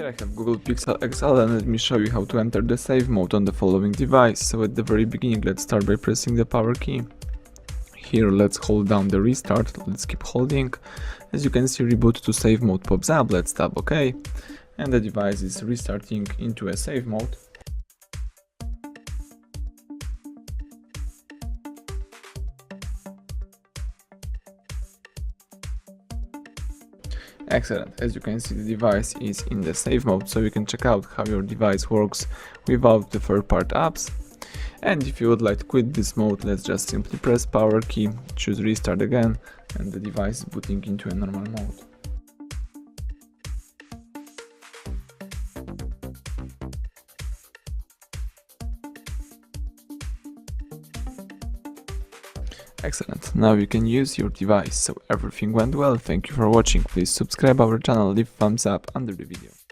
Here I have Google Pixel XL and let me show you how to enter the save mode on the following device. So at the very beginning, let's start by pressing the power key. Here let's hold down the restart, let's keep holding. As you can see, reboot to save mode pops up, let's tap OK. And the device is restarting into a save mode. Excellent, as you can see the device is in the save mode, so you can check out how your device works without the third-party apps. And if you would like to quit this mode, let's just simply press power key, choose restart again, and the device is booting into a normal mode. Excellent, now you can use your device. So everything went well, thank you for watching, please subscribe our channel, leave thumbs up under the video.